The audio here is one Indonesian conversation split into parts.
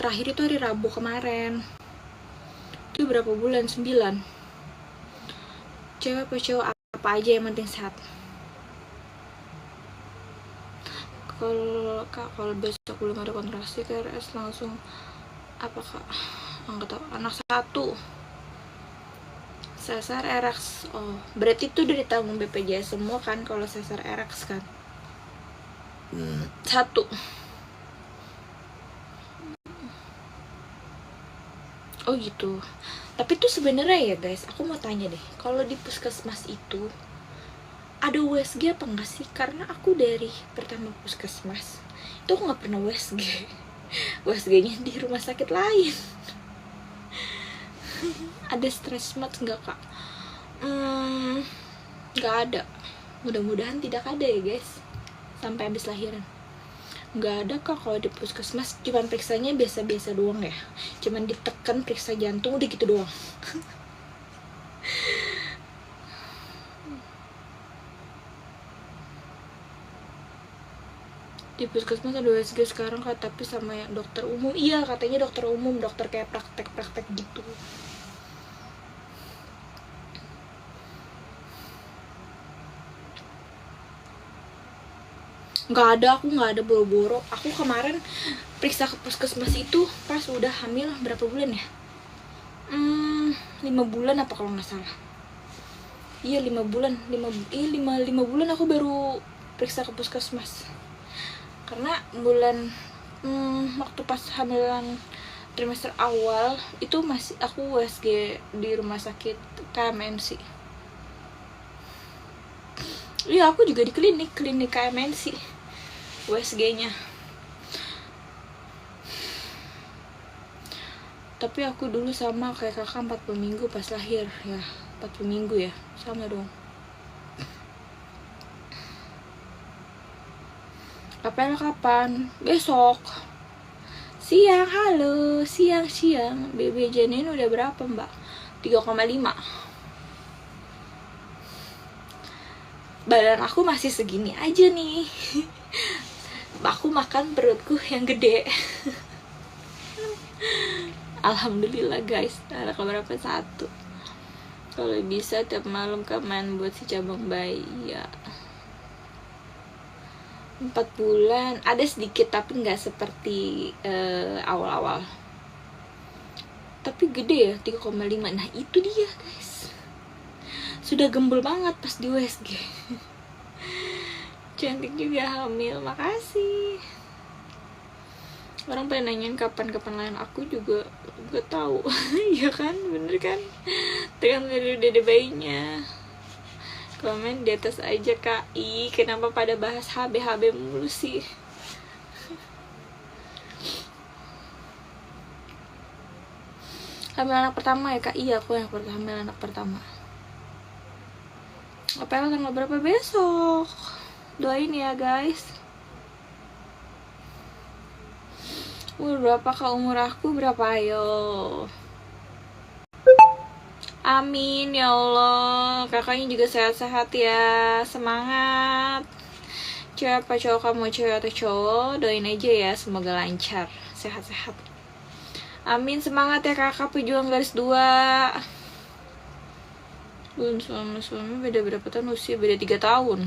terakhir itu hari Rabu kemarin. Itu berapa bulan? 9. Cewek apa cowok apa aja yang penting sehat. Kalau besok belum ada kontraksi KRS langsung apa kak? Enggak tahu. Anak 1 sesar RX. Oh, berarti itu udah ditanggung BPJS semua kan kalau sesar RX kan? 1. Oh gitu. Tapi tuh sebenarnya ya guys, aku mau tanya deh, kalau di puskesmas itu ada USG apa enggak sih? Karena aku dari pertama puskesmas itu aku nggak pernah USG. USG-nya di rumah sakit lain. Ada stress mat nggak kak? Nggak ada. Mudah-mudahan tidak ada ya guys. Sampai habis lahiran. Nggak ada kak kalau di puskesmas. Cuman periksanya biasa-biasa doang ya. Cuman ditekan periksa jantung udah gitu doang. Di puskesmas ada USG sekarang kak, tapi sama yang dokter umum. Iya katanya dokter umum, dokter kayak praktek-praktek gitu. Aku nggak ada boro-boro. Aku kemarin periksa ke puskesmas itu pas udah hamil berapa bulan ya? 5 bulan apa kalau nggak salah. Iya 5 bulan, 5 bulan aku baru periksa ke puskesmas. Karena bulan waktu pas hamilan trimester awal itu masih aku USG di rumah sakit KMNC. Iya aku juga di klinik KMNC USG-nya. Tapi aku dulu sama kayak kakak 40 minggu pas lahir ya. 40 minggu ya, sama dong. Apel kapan? Besok. Siang, halo. Siang. BB janin udah berapa mbak? 3,5. Badan aku masih segini aja nih. Aku makan perutku yang gede. Alhamdulillah guys. Anak berapa? 1. Kalau bisa tiap malam main buat si cabang bayi ya. 4 bulan ada sedikit tapi nggak seperti awal-awal, tapi gede ya 3,5. Nah itu dia guys, sudah gembel banget pas di USG. Cantik juga hamil, makasih. Orang pengen nanyain kapan lain, aku juga gak tahu. Ya kan, bener kan, tekan dari dede bayinya. Komen di atas aja kak. Ih, kenapa pada bahas HB mulu sih? Hamil anak pertama ya kak? Iya aku yang hamil anak pertama. Apa tanggal berapa besok? Doain ya guys. Berapa kak umur aku? Berapa ayo? Amin ya Allah. Kakaknya juga sehat-sehat ya. Semangat. Cewek apa cowok kamu? Cewek atau cowok? Doain aja ya, semoga lancar, sehat-sehat. Amin, semangat ya kakak pejuang garis 2. Belum suami beda berapa tahun usia? Beda 3 tahun.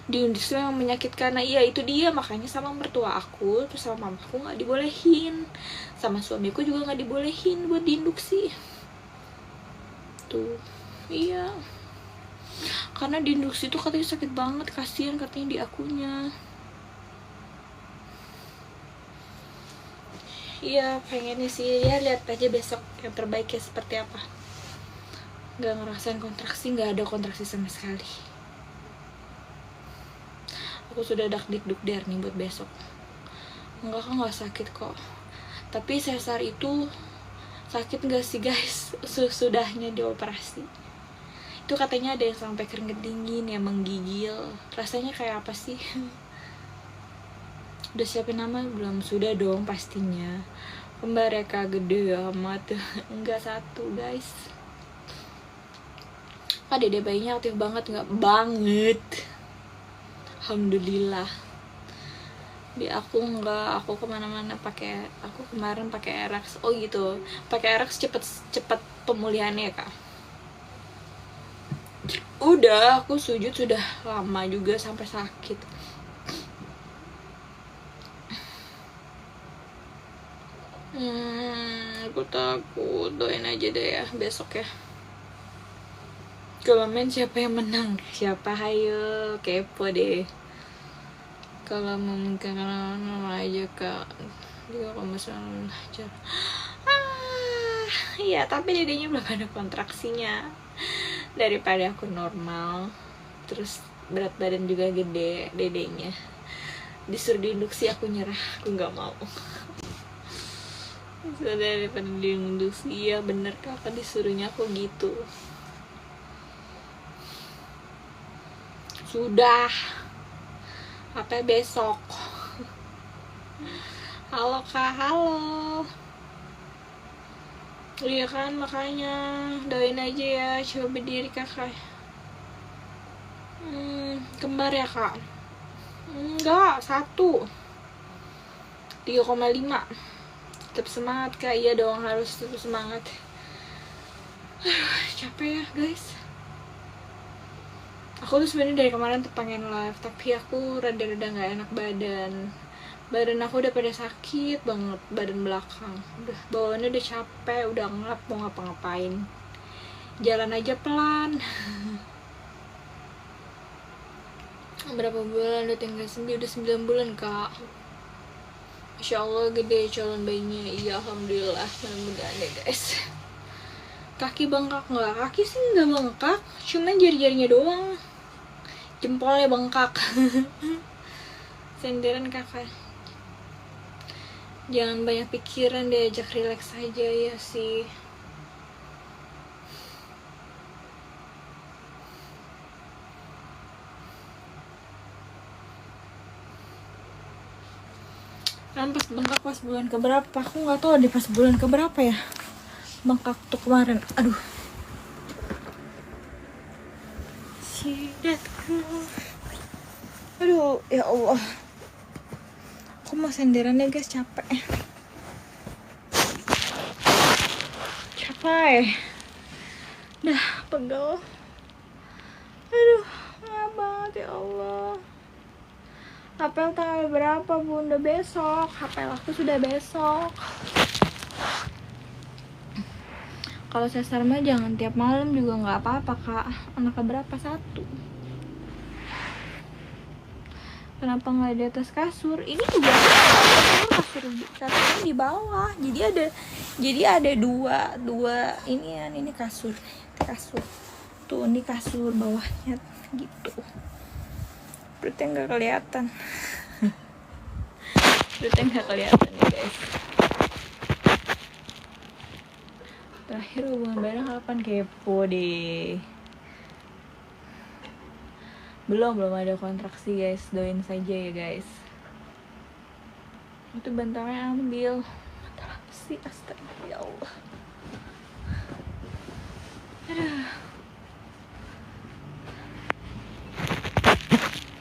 Di industri yang menyakitkan. Nah iya itu dia, makanya sama mertua aku terus sama mamaku gak dibolehin, sama suamiku juga gak dibolehin buat diinduksi. Tuh, iya. Karena di induksi itu katanya sakit banget, kasihan katanya di akunya. Iya, pengennya sih ya, lihat aja besok yang terbaiknya seperti apa. Gak ngerasain kontraksi, gak ada kontraksi sama sekali. Aku sudah dakdikdukder nih buat besok. Enggak kan gak sakit kok. Tapi sesar itu sakit gak sih guys? Sesudahnya dioperasi itu katanya ada yang sampai keringet dingin, yang menggigil. Rasanya kayak apa sih? Udah siapin nama belum? Sudah dong pastinya. Mereka gede amat. Enggak 1 guys. Dede bayinya aktif banget nggak? Banget. Alhamdulillah. aku kemana-mana aku kemarin pakai RX. Oh gitu, pakai RX cepet pemulihannya ya kak. Udah, aku sujud sudah lama juga sampai sakit. Aku takut, doain aja deh ya besok ya. Kalau main siapa yang menang? Siapa? Hayo, kepo deh. Kalau memungkinkan aja kak 3,9 aja. Iya, tapi dedenya belum ada kontraksinya. Daripada aku normal, terus berat badan juga gede dedenya, disuruh diinduksi aku nyerah, aku nggak mau. Daripada diinduksi, ya bener kakak disuruhnya aku gitu. Sudah, apa besok? Halo kak, halo. Iya kan, makanya doain aja ya, coba berdiri kakak. Kembar ya kak? Enggak, 3,5. Tetap semangat kak. Iya dong, harus tetap semangat. Capek ya guys. Aku tuh sebenarnya dari kemarin tuh pengen live, tapi aku rada-rada nggak enak badan aku udah pada sakit banget, badan belakang udah bawaannya udah capek, udah ngelap mau ngapa-ngapain, jalan aja pelan. Berapa bulan udah tinggal udah 9 bulan kak. Insya Allah gede calon bayinya. Iya alhamdulillah, mudah-mudahan ya guys. Kaki bengkak nggak? Kaki sih nggak bengkak, cuman jari-jarinya doang, jempolnya bengkak. Senderan kakak, jangan banyak pikiran deh, ajak relax aja ya sih. Kan pas bengkak pas bulan keberapa? Aku nggak tahu deh pas bulan keberapa ya bengkak tuh kemarin. Aduh, sidatku. Aduh, ya Allah. Aku mau senderan ya guys, capek. Dah, pegel. Aduh, nggak banget ya Allah. Apel tanggal berapa bunda? Besok. Apel aku sudah besok. Kalau sesar mah jangan tiap malam juga nggak apa-apa kak. Anaknya berapa? 1. Kenapa nggak di atas kasur? Ini juga kasurnya di bawah. Jadi ada dua ini kasur tuh, ini kasur bawahnya gitu. Perutnya nggak kelihatan. Perutnya nggak kelihatan ya guys. Terakhir hubungan bareng kapan? Kepo deh. Belum ada kontraksi guys, doain saja ya guys. Itu bantalnya ambil. Bantal apa sih? Astaga ya Allah. Aduh.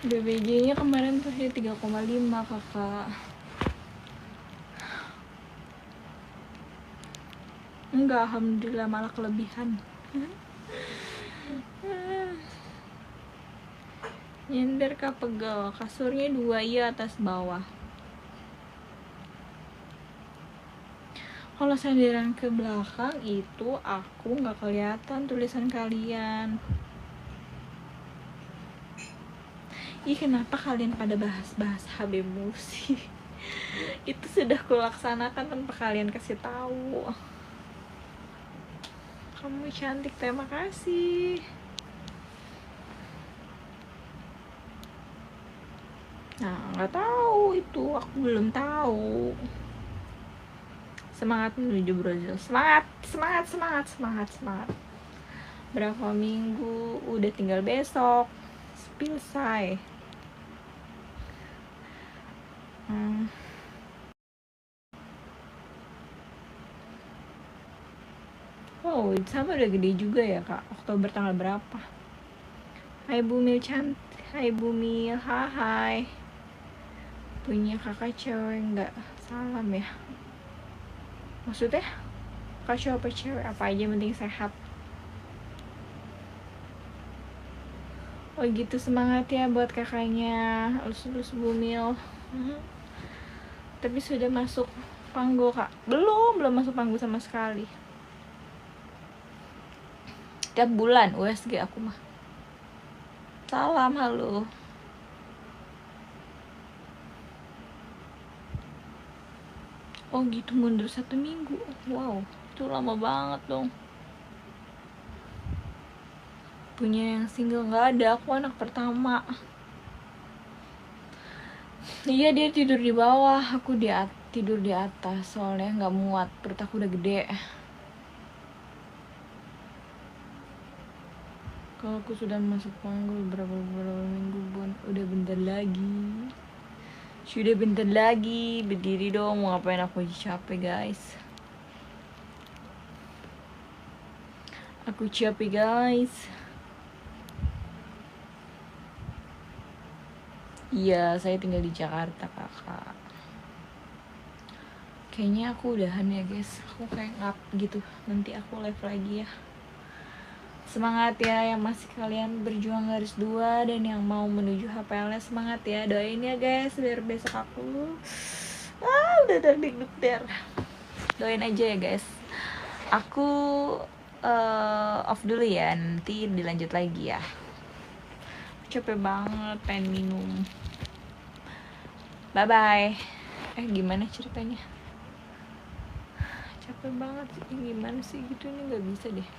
BBJ nya kemarin tuh ya 3,5 kakak. Enggak, alhamdulillah malah kelebihan. Nyender kak, pegel. Kasurnya 2, iya atas bawah. Kalau senderan ke belakang itu aku nggak kelihatan tulisan kalian. Ih, kenapa kalian pada bahas-bahas HBmu sih? Itu sudah kulaksanakan tanpa kalian kasih tahu. Kamu cantik, terima kasih. Nah, nggak tahu itu, aku belum tahu. Semangat menuju Brazil. Semangat. Berapa minggu? Udah tinggal besok. Selesai. Oh, sama udah gede juga ya kak. Oktober tanggal berapa? Hai Bumil cantik. Hai Bumil, hai. punya kakak cewek nggak salam ya, maksudnya kakak cowok apa cewek apa aja yang penting sehat. Oh gitu, semangat ya buat kakaknya Lulus Bumil. Tapi sudah masuk panggo kak? Belum masuk panggo sama sekali. Tiap bulan USG aku mah. Salam, halo. Oh gitu, mundur 1 minggu. Wow, itu lama banget dong. Punya yang single nggak ada, aku anak pertama. Iya, dia tidur di bawah, aku tidur di atas soalnya nggak muat, perut aku udah gede. Kalau aku sudah masuk panggul berapa minggu bun, udah bentar lagi. Sudah bentar lagi, berdiri dong, mau ngapain aku capek guys. Aku capek guys. Iya, saya tinggal di Jakarta kakak. Kayaknya aku udahan ya guys, aku kayak ngap gitu. Nanti aku live lagi ya. Semangat ya yang masih kalian berjuang garis 2 dan yang mau menuju HPLS, semangat ya, doain ya guys biar besok aku udah deg-degan. Doain aja ya guys. Aku off dulu ya, nanti dilanjut lagi ya. Capek banget, pengen minum. Bye bye. Gimana ceritanya? Capek banget sih, gimana sih gitu, ini nggak bisa deh.